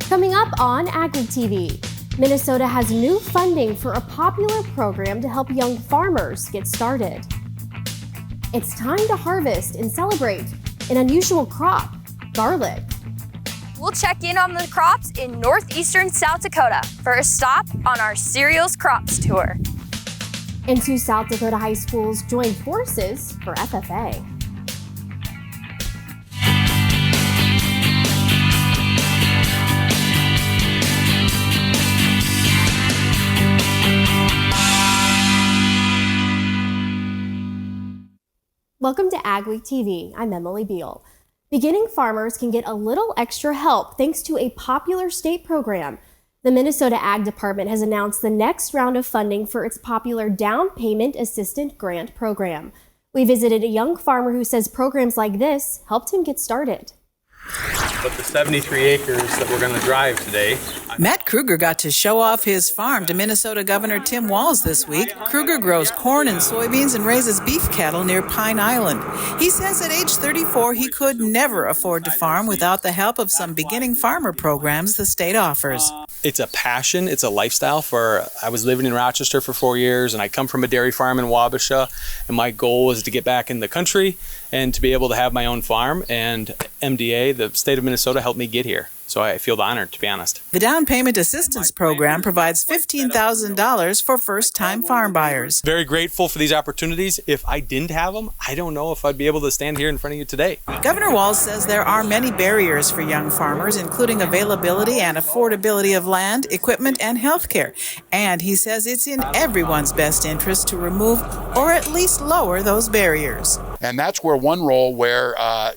Coming up on AgweekTV, Minnesota has new funding for a popular program to help young farmers get started. It's time to harvest and celebrate an unusual crop, garlic. We'll check in on the crops in northeastern South Dakota for a stop on our Cereals Crops Tour. And 2 South Dakota high schools join forces for FFA. Welcome to AgweekTV. I'm Emily Beal. Beginning farmers can get a little extra help thanks to a popular state program. The Minnesota Ag Department has announced the next round of funding for its popular Down Payment Assistant Grant program. We visited a young farmer who says programs like this helped him get started. But the 73 acres that we're going to drive today. Matt Kruger got to show off his farm to Minnesota Governor Tim Walz this week. Kruger grows corn and soybeans and raises beef cattle near Pine Island. He says at age 34 he could never afford to farm without the help of some beginning farmer programs the state offers. It's a passion, it's a lifestyle. I was living in Rochester for 4 years, and I come from a dairy farm in Wabasha, and my goal was to get back in the country and to be able to have my own farm, and MDA, the state of Minnesota, helped me get here. So I feel honored, to be honest. The Down Payment Assistance Program provides $15,000 for first-time farm buyers. Very grateful for these opportunities. If I didn't have them, I don't know if I'd be able to stand here in front of you today. Governor Walz says there are many barriers for young farmers, including availability and affordability of land, equipment, and health care. And he says it's in everyone's best interest to remove or at least lower those barriers. And that's where one role where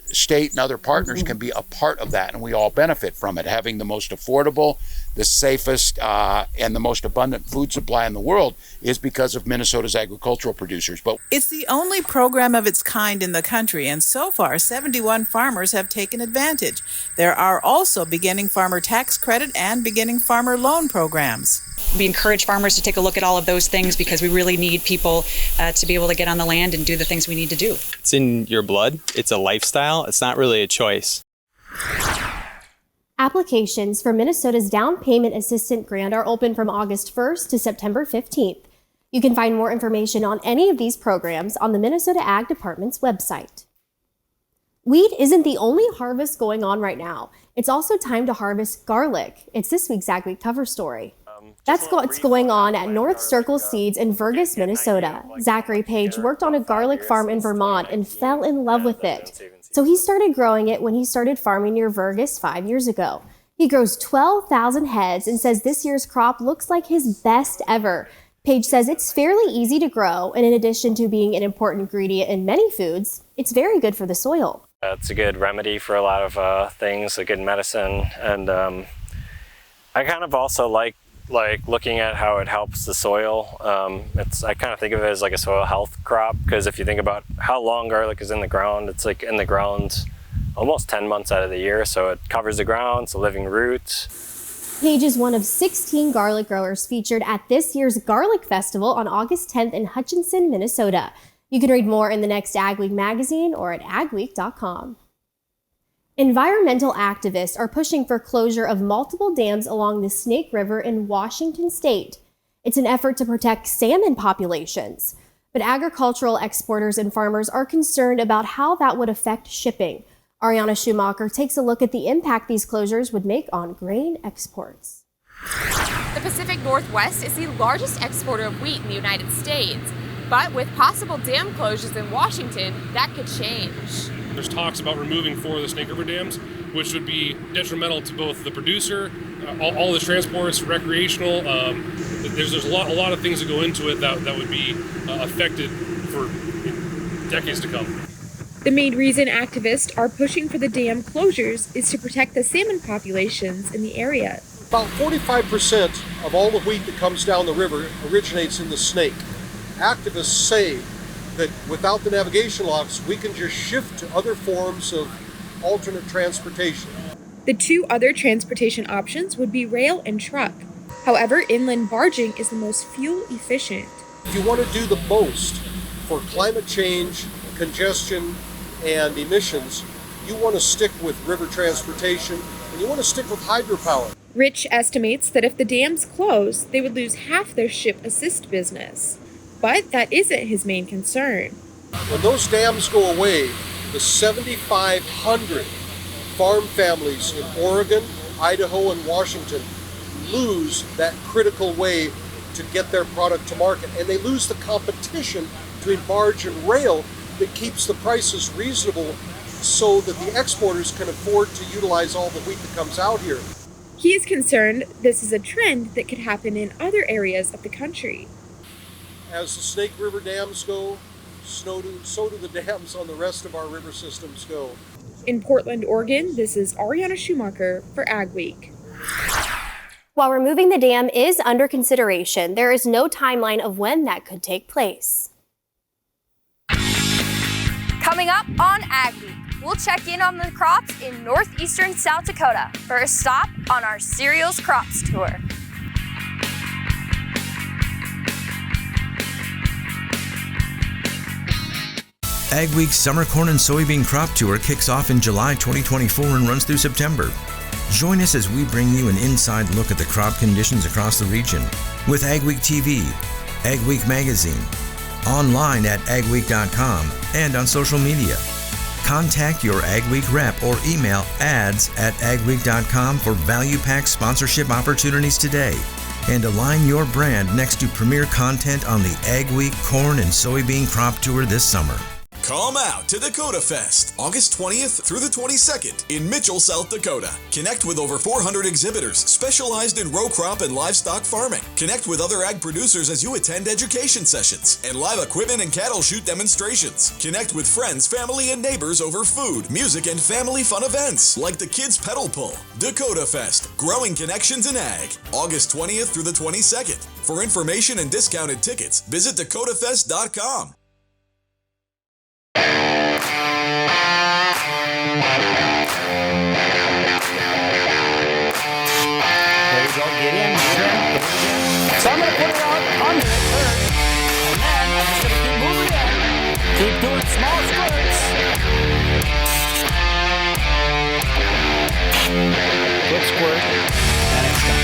state and other partners can be a part of that, and we all benefit from it. Having the most affordable, the safest, and the most abundant food supply in the world is because of Minnesota's agricultural producers. But it's the only program of its kind in the country, and so far 71 farmers have taken advantage. There are also beginning farmer tax credit and beginning farmer loan programs. We encourage farmers to take a look at all of those things because we really need people to be able to get on the land and do the things we need to do. It's in your blood. It's a lifestyle. It's not really a choice. Applications for Minnesota's Down Payment Assistant Grant are open from August 1st to September 15th. You can find more information on any of these programs on the Minnesota Ag Department's website. Wheat isn't the only harvest going on right now. It's also time to harvest garlic. It's this week's AgWeek cover story. That's what's going on at North Circle Seeds in Vergas, Minnesota. Zachary Page worked on a garlic farm in Vermont and fell in love with it. So he started growing it when he started farming near Vergas 5 years ago. He grows 12,000 heads and says this year's crop looks like his best ever. Page says it's fairly easy to grow, and in addition to being an important ingredient in many foods, it's very good for the soil. It's a good remedy for a lot of things, a good medicine, and I kind of also like looking at how it helps the soil. I kind of think of it as like a soil health crop, because if you think about how long garlic is in the ground, it's like in the ground almost 10 months out of the year, so it covers the ground, it's a living root. Page is one of 16 garlic growers featured at this year's Garlic Festival on August 10th in Hutchinson, Minnesota. You can read more in the next AgWeek magazine or at agweek.com. Environmental activists are pushing for closure of multiple dams along the Snake River in Washington state. It's an effort to protect salmon populations. But agricultural exporters and farmers are concerned about how that would affect shipping. Ariana Schumacher takes a look at the impact these closures would make on grain exports. The Pacific Northwest is the largest exporter of wheat in the United States. But with possible dam closures in Washington, that could change. There's talks about removing 4 of the Snake River dams, which would be detrimental to both the producer, all the transports, recreational. There's a lot of things that go into it that would be affected for decades to come. The main reason activists are pushing for the dam closures is to protect the salmon populations in the area. About 45% of all the wheat that comes down the river originates in the Snake. Activists say that without the navigation locks, we can just shift to other forms of alternate transportation. The 2 other transportation options would be rail and truck. However, inland barging is the most fuel efficient. If you want to do the most for climate change, congestion, and emissions, you want to stick with river transportation, and you want to stick with hydropower. Rich estimates that if the dams close, they would lose half their ship assist business. But that isn't his main concern. When those dams go away, the 7,500 farm families in Oregon, Idaho, and Washington lose that critical way to get their product to market, and they lose the competition between barge and rail that keeps the prices reasonable so that the exporters can afford to utilize all the wheat that comes out here. He is concerned this is a trend that could happen in other areas of the country. As the Snake River dams go, so do the dams on the rest of our river systems go. In Portland, Oregon, this is Ariana Schumacher for AgWeek. While removing the dam is under consideration, there is no timeline of when that could take place. Coming up on AgWeek, we'll check in on the crops in northeastern South Dakota for a stop on our Cereals Crops Tour. AgWeek's Summer Corn and Soybean Crop Tour kicks off in July 2024 and runs through September. Join us as we bring you an inside look at the crop conditions across the region with AgweekTV, AgWeek Magazine, online at agweek.com, and on social media. Contact your AgWeek rep or email ads@agweek.com for value-packed sponsorship opportunities today. And align your brand next to premier content on the AgWeek Corn and Soybean Crop Tour this summer. Come out to Dakota Fest, August 20th through the 22nd in Mitchell, South Dakota. Connect with over 400 exhibitors specialized in row crop and livestock farming. Connect with other ag producers as you attend education sessions and live equipment and cattle shoot demonstrations. Connect with friends, family, and neighbors over food, music, and family fun events like the Kids Pedal Pull. Dakota Fest, growing connections in ag, August 20th through the 22nd. For information and discounted tickets, visit dakotafest.com. There you go, get in. So I'm going to put it on here first, and then I'm just going to keep moving in. Keep doing small squirts. Quick squirt, and it's done.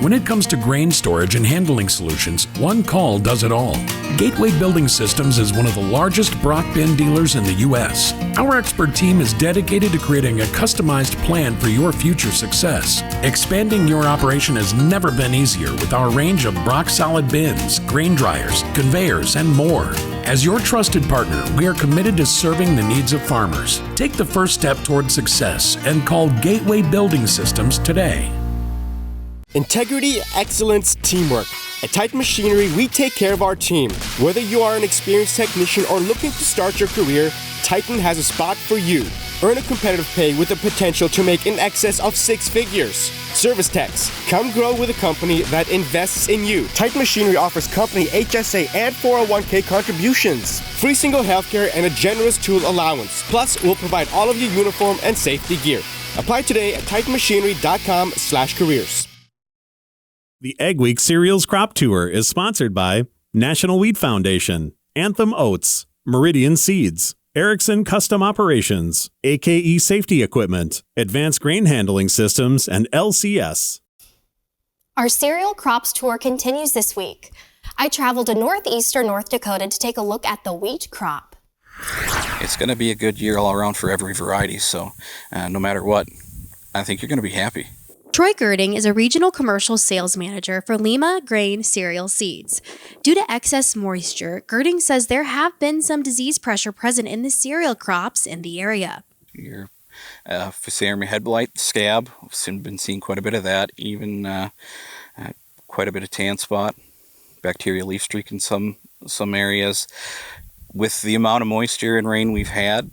When it comes to grain storage and handling solutions, one call does it all. Gateway Building Systems is one of the largest Brock bin dealers in the U.S. Our expert team is dedicated to creating a customized plan for your future success. Expanding your operation has never been easier with our range of Brock solid bins, grain dryers, conveyors, and more. As your trusted partner, we are committed to serving the needs of farmers. Take the first step toward success and call Gateway Building Systems today. Integrity, excellence, teamwork. At Titan Machinery, we take care of our team. Whether you are an experienced technician or looking to start your career, Titan has a spot for you. Earn a competitive pay with the potential to make in excess of 6 figures. Service techs, come grow with a company that invests in you. Titan Machinery offers company HSA and 401k contributions, free single healthcare, and a generous tool allowance. Plus, we'll provide all of your uniform and safety gear. Apply today at titanmachinery.com/careers. The AgWeek Cereals Crop Tour is sponsored by National Wheat Foundation, Anthem Oats, Meridian Seeds, Erickson Custom Operations, AKE Safety Equipment, Advanced Grain Handling Systems, and LCS. Our cereal crops tour continues this week. I traveled to northeastern North Dakota to take a look at the wheat crop. It's going to be a good year all around for every variety, so no matter what, I think you're going to be happy. Troy Girding is a regional commercial sales manager for Lima Grain Cereal Seeds. Due to excess moisture, Girding says there have been some disease pressure present in the cereal crops in the area. Your Fusarium head blight, scab, we've been seeing quite a bit of that, even quite a bit of tan spot, bacterial leaf streak in some areas. With the amount of moisture and rain we've had,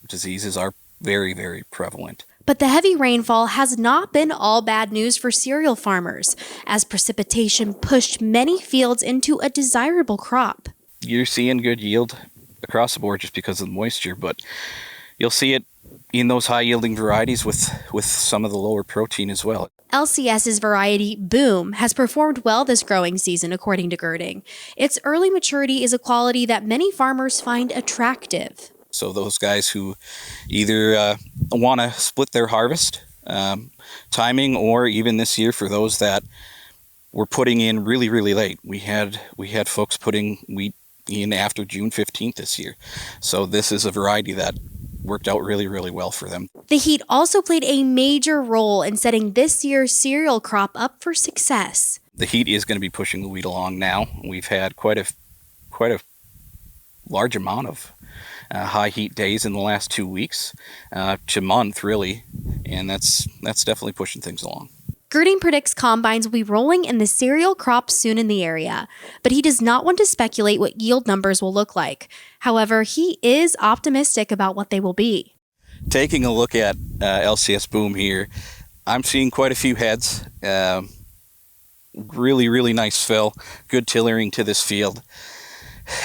diseases are very, very prevalent. But the heavy rainfall has not been all bad news for cereal farmers, as precipitation pushed many fields into a desirable crop. You're seeing good yield across the board just because of the moisture, but you'll see it in those high-yielding varieties with some of the lower protein as well. LCS's variety Boom has performed well this growing season, according to Girding. Its early maturity is a quality that many farmers find attractive. So those guys who either want to split their harvest timing, or even this year for those that were putting in really, really late. We had folks putting wheat in after June 15th this year. So this is a variety that worked out really, really well for them. The heat also played a major role in setting this year's cereal crop up for success. The heat is going to be pushing the wheat along now. We've had quite a large amount of high heat days in the last 2 weeks to month, really, and that's definitely pushing things along. Girding predicts combines will be rolling in the cereal crop soon in the area, but he does not want to speculate what yield numbers will look like. However, he is optimistic about what they will be. Taking a look at LCS Boom here, I'm seeing quite a few heads. Really, really nice fill, good tillering to this field.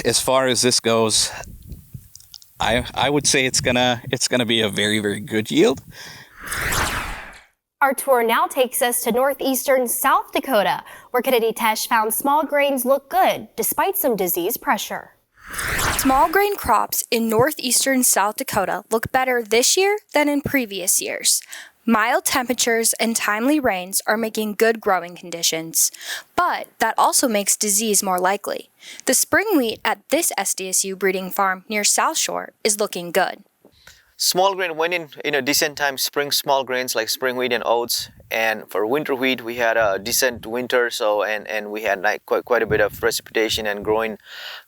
As far as this goes, I would say it's gonna be a very, very good yield. Our tour now takes us to northeastern South Dakota, where Kennedy Tesh found small grains look good despite some disease pressure. Small grain crops in northeastern South Dakota look better this year than in previous years. Mild temperatures and timely rains are making good growing conditions, but that also makes disease more likely. The spring wheat at this SDSU breeding farm near South Shore is looking good. Small grain went in a decent time, spring small grains like spring wheat and oats. And for winter wheat, we had a decent winter, and we had like quite a bit of precipitation and growing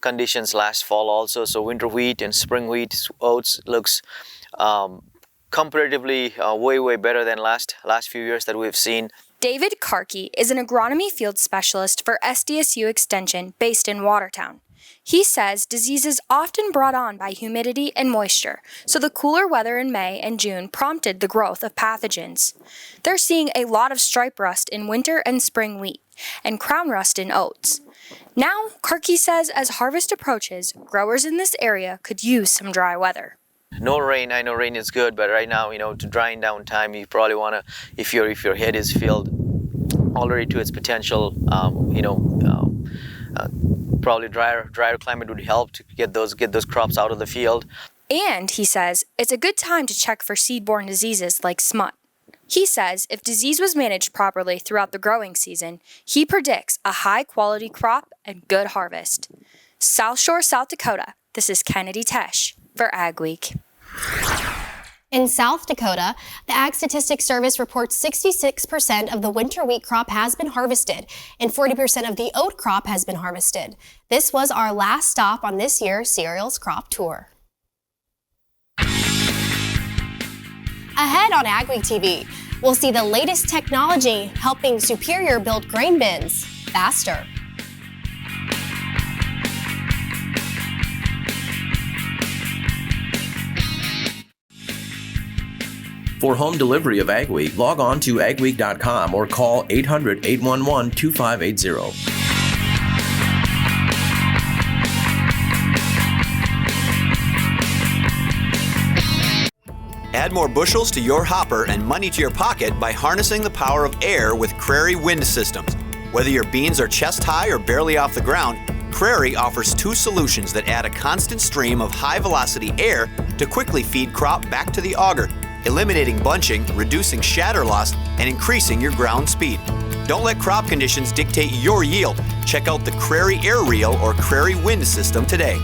conditions last fall also. So winter wheat and spring wheat, oats looks comparatively way better than last few years that we've seen. David Karki is an agronomy field specialist for SDSU Extension based in Watertown. He says disease is often brought on by humidity and moisture, so the cooler weather in May and June prompted the growth of pathogens. They're seeing a lot of stripe rust in winter and spring wheat, and crown rust in oats. Now, Karki says as harvest approaches, growers in this area could use some dry weather. No rain. I know rain is good, but right now, to drying down time, you probably want to, if your head is filled already to its potential, probably drier climate would help to get those crops out of the field. And he says it's a good time to check for seed-borne diseases like smut. He says if disease was managed properly throughout the growing season, he predicts a high-quality crop and good harvest. South Shore, South Dakota, this is Kennedy Tesh for AgWeek. In South Dakota, the Ag Statistics Service reports 66% of the winter wheat crop has been harvested and 40% of the oat crop has been harvested. This was our last stop on this year's Cereals Crop Tour. Ahead on AgweekTV, we'll see the latest technology helping Superior build grain bins faster. For home delivery of AgWeek, log on to agweek.com or call 800-811-2580. Add more bushels to your hopper and money to your pocket by harnessing the power of air with Crary Wind Systems. Whether your beans are chest high or barely off the ground, Crary offers two solutions that add a constant stream of high-velocity air to quickly feed crop back to the auger, eliminating bunching, reducing shatter loss, and increasing your ground speed. Don't let crop conditions dictate your yield. Check out the Crary Air Reel or Crary Wind System today.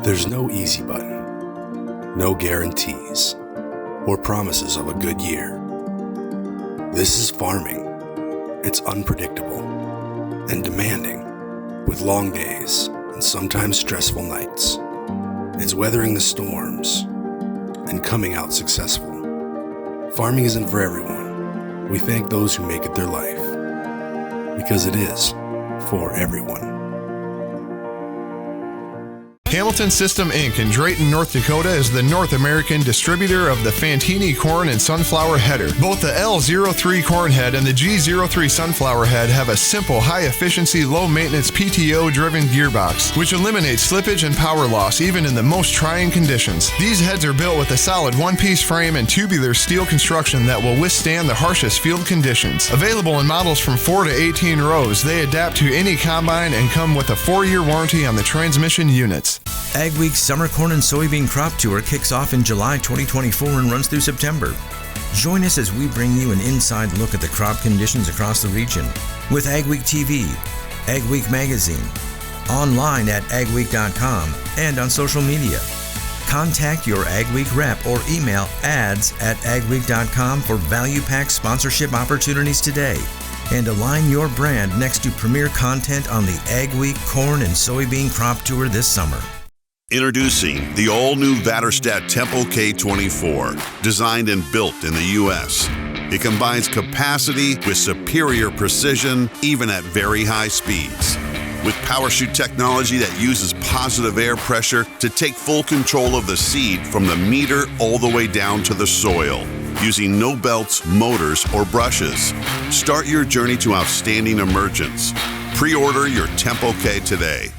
There's no easy button, no guarantees, or promises of a good year. This is farming. It's unpredictable and demanding, with long days and sometimes stressful nights. It's weathering the storms and coming out successful. Farming isn't for everyone. We thank those who make it their life, because it is for everyone. Hamilton System Inc. in Drayton, North Dakota is the North American distributor of the Fantini corn and sunflower header. Both the L03 corn head and the G03 sunflower head have a simple, high-efficiency, low-maintenance PTO-driven gearbox, which eliminates slippage and power loss even in the most trying conditions. These heads are built with a solid one-piece frame and tubular steel construction that will withstand the harshest field conditions. Available in models from 4 to 18 rows, they adapt to any combine and come with a 4-year warranty on the transmission units. AgWeek's Summer Corn and Soybean Crop Tour kicks off in July 2024 and runs through September. Join us as we bring you an inside look at the crop conditions across the region with AgweekTV, AgWeek Magazine, online at AgWeek.com, and on social media. Contact your AgWeek rep or email ads@agweek.com for value-packed sponsorship opportunities today. And align your brand next to premier content on the AgWeek Corn and Soybean Crop Tour this summer. Introducing the all-new Vatterstadt Tempo K24, designed and built in the U.S. It combines capacity with superior precision, even at very high speeds. With PowerShoot technology that uses positive air pressure to take full control of the seed from the meter all the way down to the soil, using no belts, motors, or brushes. Start your journey to outstanding emergence. Pre-order your Tempo K today.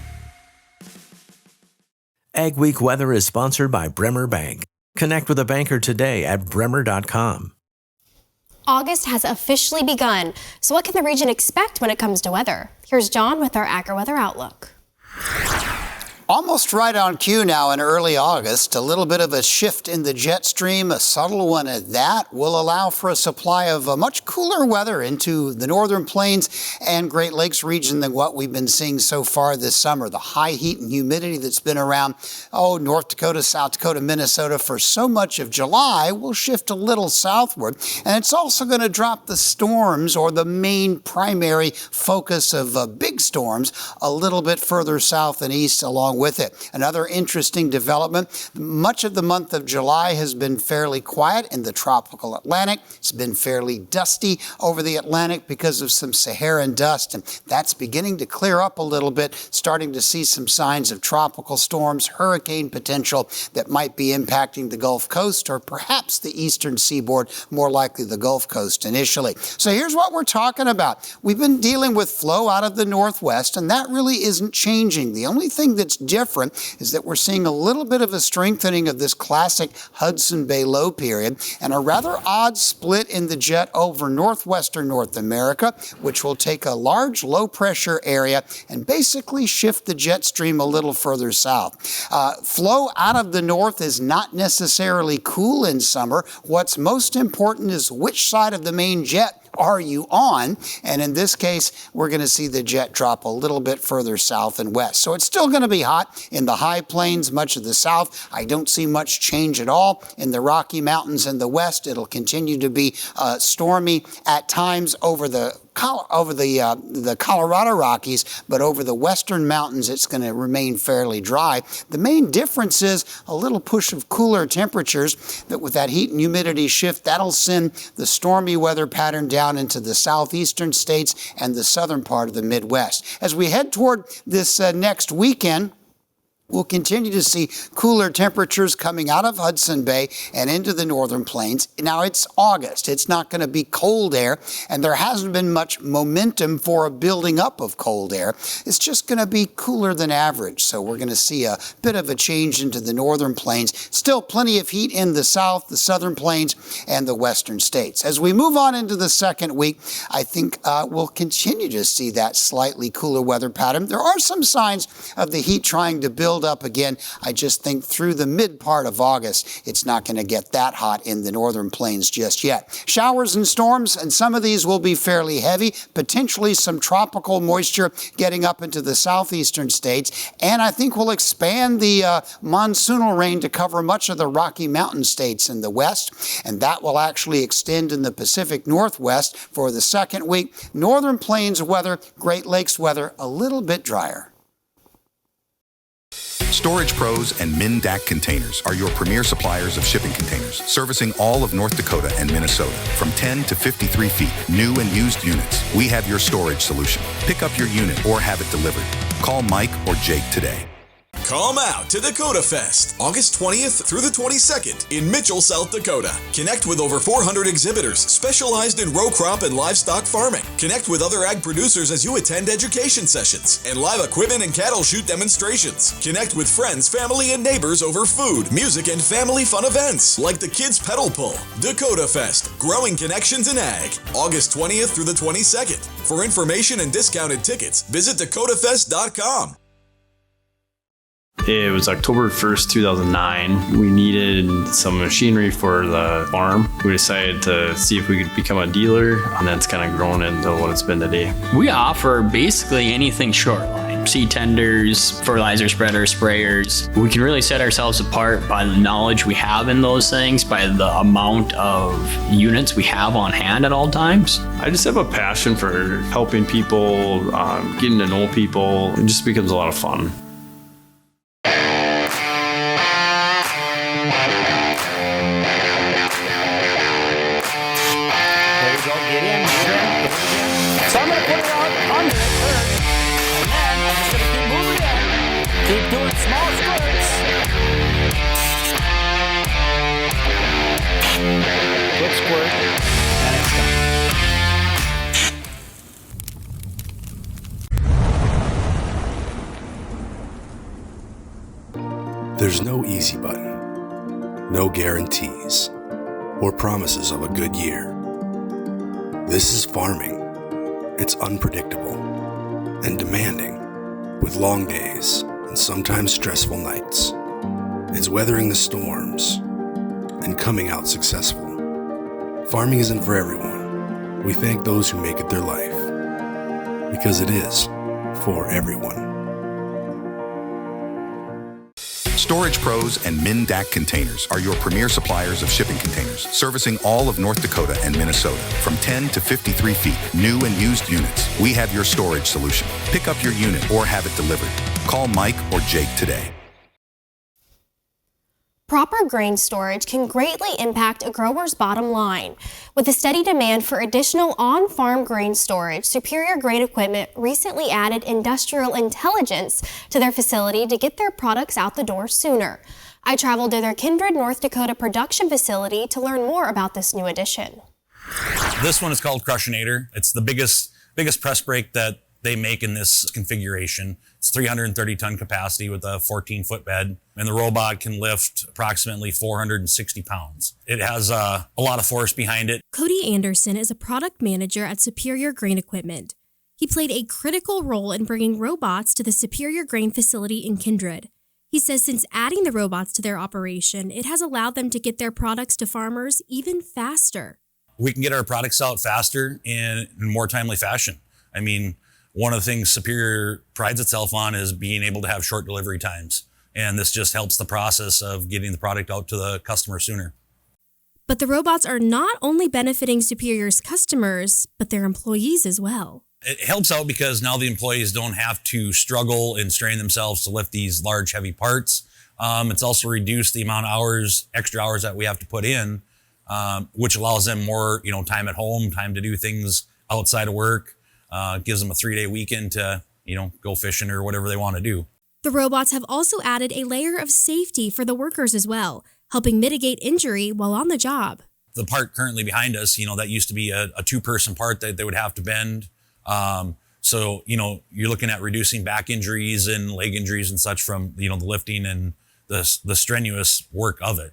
AgWeek Weather is sponsored by Bremer Bank. Connect with a banker today at bremer.com. August has officially begun, so what can the region expect when it comes to weather? Here's John with our AgriWeather Outlook. Almost right on cue now in early August. A little bit of a shift in the jet stream, a subtle one at that, will allow for a supply of much cooler weather into the northern plains and Great Lakes region than what we've been seeing so far this summer. The high heat and humidity that's been around, North Dakota, South Dakota, Minnesota for so much of July will shift a little southward. And it's also going to drop the storms, or the main primary focus of big storms, a little bit further south and east along with it. Another interesting development, much of the month of July has been fairly quiet in the tropical Atlantic. It's been fairly dusty over the Atlantic because of some Saharan dust, and that's beginning to clear up a little bit, starting to see some signs of tropical storms, hurricane potential that might be impacting the Gulf Coast or perhaps the eastern seaboard, more likely the Gulf Coast initially. So here's what we're talking about. We've been dealing with flow out of the northwest, and that really isn't changing. The only thing that's different is that we're seeing a little bit of a strengthening of this classic Hudson Bay low period and a rather odd split in the jet over northwestern North America, which will take a large low pressure area and basically shift the jet stream a little further south. Flow out of the north is not necessarily cool in summer. What's most important is which side of the main jet are you on? And in this case, we're going to see the jet drop a little bit further south and west. So it's still going to be hot in the high plains, much of the south. I don't see much change at all. In the Rocky Mountains in the west, it'll continue to be stormy at times over the Colorado Rockies, but over the western mountains, it's going to remain fairly dry. The main difference is a little push of cooler temperatures that with that heat and humidity shift, that'll send the stormy weather pattern down into the southeastern states and the southern part of the Midwest. As we head toward this next weekend, we'll continue to see cooler temperatures coming out of Hudson Bay and into the northern plains. Now, it's August. It's not going to be cold air, and there hasn't been much momentum for a building up of cold air. It's just going to be cooler than average, so we're going to see a bit of a change into the northern plains. Still plenty of heat in the south, the southern plains, and the western states. As we move on into the second week, I think we'll continue to see that slightly cooler weather pattern. There are some signs of the heat trying to build up again. I just think through the mid part of August, it's not going to get that hot in the northern plains just yet. Showers and storms, and some of these will be fairly heavy, potentially some tropical moisture getting up into the southeastern states, and I think we'll expand the monsoonal rain to cover much of the Rocky Mountain states in the west, and that will actually extend in the Pacific Northwest for the second week. Northern plains weather, Great Lakes weather, a little bit drier. Storage Pros and Mindac Containers are your premier suppliers of shipping containers, servicing all of North Dakota and Minnesota. From 10 to 53 feet, new and used units, we have your storage solution. Pick up your unit or have it delivered. Call Mike or Jake today. Come out to Dakota Fest, August 20th through the 22nd in Mitchell, South Dakota. Connect with over 400 exhibitors specialized in row crop and livestock farming. Connect with other ag producers as you attend education sessions and live equipment and cattle shoot demonstrations. Connect with friends, family, and neighbors over food, music, and family fun events like the Kids Pedal Pull. Dakota Fest, growing connections in ag, August 20th through the 22nd. For information and discounted tickets, visit dakotafest.com. It was October 1st, 2009. We needed some machinery for the farm. We decided to see if we could become a dealer, and that's kind of grown into what it's been today. We offer basically anything short line. Seed tenders, fertilizer spreaders, sprayers. We can really set ourselves apart by the knowledge we have in those things, by the amount of units we have on hand at all times. I just have a passion for helping people, getting to know people. It just becomes a lot of fun. So I'm going to put it out under it first, and then I'm just going to keep moving in. Keep doing small squirts. Quick squirt, and it's done. There's no easy button, no guarantees, or promises of a good year. This is farming. It's unpredictable and demanding, with long days and sometimes stressful nights. It's weathering the storms and coming out successful. Farming isn't for everyone. We thank those who make it their life, because it is for everyone. Storage Pros and MnDAC Containers are your premier suppliers of shipping containers, servicing all of North Dakota and Minnesota. From 10 to 53 feet, new and used units, we have your storage solution. Pick up your unit or have it delivered. Call Mike or Jake today. Proper grain storage can greatly impact a grower's bottom line. With a steady demand for additional on-farm grain storage, Superior Grain Equipment recently added industrial intelligence to their facility to get their products out the door sooner. I traveled to their Kindred, North Dakota production facility to learn more about this new addition. This one is called Crushinator. It's the biggest press brake that they make in this configuration. It's 330 ton capacity with a 14-foot bed, and the robot can lift approximately 460 pounds. It has a lot of force behind it. Cody Anderson is a product manager at Superior Grain Equipment. He played a critical role in bringing robots to the Superior Grain facility in Kindred. He says since adding the robots to their operation, it has allowed them to get their products to farmers even faster. We can get our products out faster in a more timely fashion. I mean, one of the things Superior prides itself on is being able to have short delivery times. And this just helps the process of getting the product out to the customer sooner. But the robots are not only benefiting Superior's customers, but their employees as well. It helps out because now the employees don't have to struggle and strain themselves to lift these large, heavy parts. It's also reduced the amount of hours, extra hours that we have to put in, which allows them more, time at home, time to do things outside of work. Gives them a 3-day weekend to, go fishing or whatever they want to do. The robots have also added a layer of safety for the workers as well, helping mitigate injury while on the job. The part currently behind us, that used to be a 2-person part that they would have to bend. So, you're looking at reducing back injuries and leg injuries and such from, the lifting and the strenuous work of it.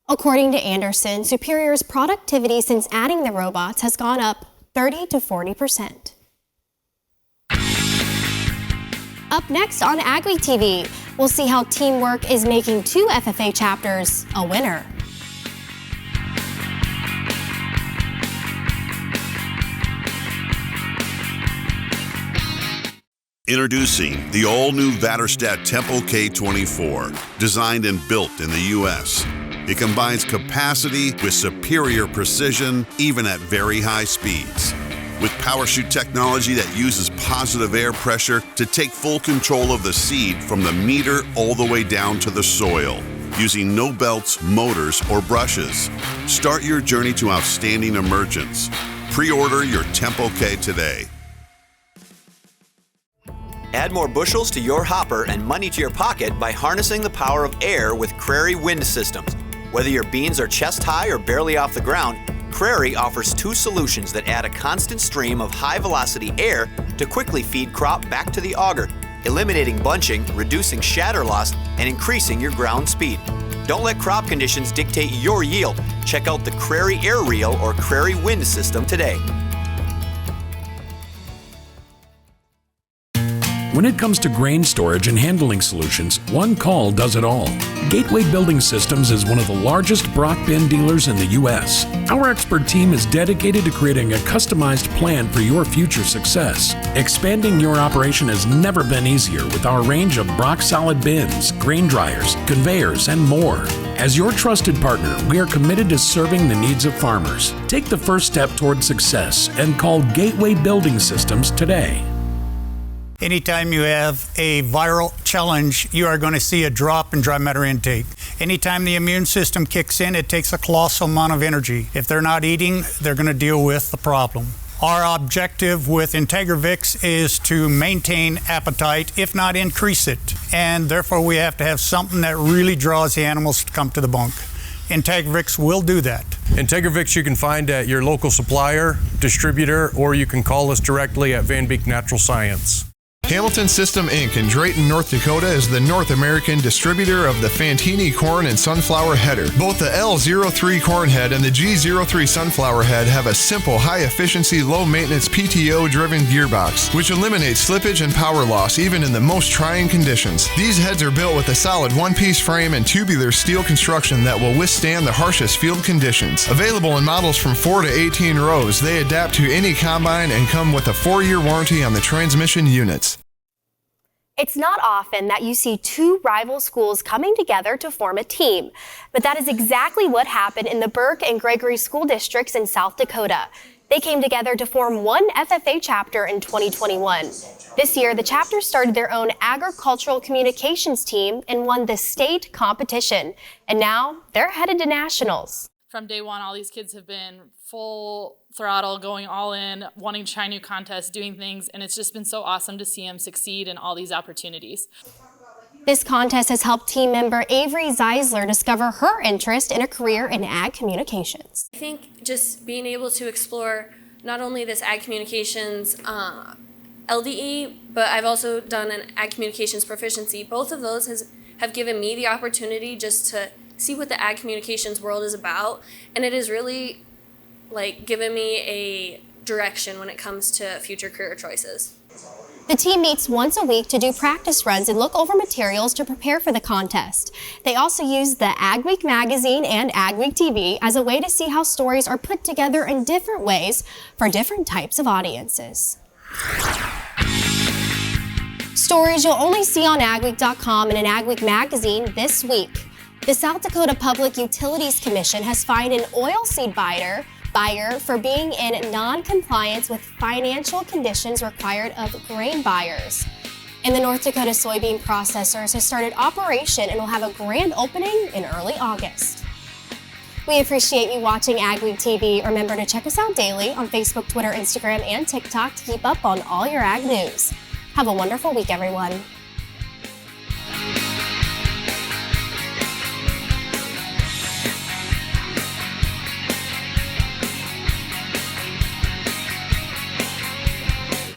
According to Anderson, Superior's productivity since adding the robots has gone up 30 to 40%. Up next on AgweekTV, we'll see how teamwork is making 2 FFA chapters a winner. Introducing the all-new Vaterstad Tempo K24, designed and built in the U.S. It combines capacity with superior precision, even at very high speeds. With PowerShoot technology that uses positive air pressure to take full control of the seed from the meter all the way down to the soil, using no belts, motors, or brushes. Start your journey to outstanding emergence. Pre-order your Tempo K today. Add more bushels to your hopper and money to your pocket by harnessing the power of air with Prairie Wind Systems. Whether your beans are chest high or barely off the ground, Prairie offers two solutions that add a constant stream of high-velocity air to quickly feed crop back to the auger, eliminating bunching, reducing shatter loss, and increasing your ground speed. Don't let crop conditions dictate your yield. Check out the Prairie Air Reel or Prairie Wind System today. When it comes to grain storage and handling solutions, one call does it all. Gateway Building Systems is one of the largest Brock bin dealers in the U.S. Our expert team is dedicated to creating a customized plan for your future success. Expanding your operation has never been easier with our range of Brock solid bins, grain dryers, conveyors, and more. As your trusted partner, we are committed to serving the needs of farmers. Take the first step toward success and call Gateway Building Systems today. Anytime you have a viral challenge, you are going to see a drop in dry matter intake. Anytime the immune system kicks in, it takes a colossal amount of energy. If they're not eating, they're going to deal with the problem. Our objective with IntegraVix is to maintain appetite, if not increase it. And therefore, we have to have something that really draws the animals to come to the bunk. IntegraVix will do that. IntegraVix you can find at your local supplier, distributor, or you can call us directly at Van Beek Natural Science. Hamilton System Inc. in Drayton, North Dakota is the North American distributor of the Fantini corn and sunflower header. Both the L03 corn head and the G03 sunflower head have a simple, high-efficiency, low-maintenance PTO-driven gearbox, which eliminates slippage and power loss even in the most trying conditions. These heads are built with a solid one-piece frame and tubular steel construction that will withstand the harshest field conditions. Available in models from 4 to 18 rows, they adapt to any combine and come with a 4-year warranty on the transmission units. It's not often that you see two rival schools coming together to form a team, but that is exactly what happened in the Burke and Gregory school districts in South Dakota. They came together to form one FFA chapter in 2021. This year, the chapter started their own agricultural communications team and won the state competition, and now they're headed to nationals. From day one, all these kids have been full throttle, going all in, wanting to try new contests, doing things, and it's just been so awesome to see them succeed in all these opportunities. This contest has helped team member Avery Zeisler discover her interest in a career in ag communications. I think just being able to explore not only this ag communications LDE, but I've also done an ag communications proficiency. Both of those have given me the opportunity just to see what the ag communications world is about, and it has really given me a direction when it comes to future career choices. The team meets once a week to do practice runs and look over materials to prepare for the contest. They also use the AgWEEK magazine and AgweekTV as a way to see how stories are put together in different ways for different types of audiences. Stories you'll only see on AgWeek.com and in AgWEEK magazine this week. The South Dakota Public Utilities Commission has fined an oilseed buyer for being in non-compliance with financial conditions required of grain buyers. And the North Dakota Soybean Processors has started operation and will have a grand opening in early August. We appreciate you watching AgweekTV. Remember to check us out daily on Facebook, Twitter, Instagram, and TikTok to keep up on all your ag news. Have a wonderful week, everyone.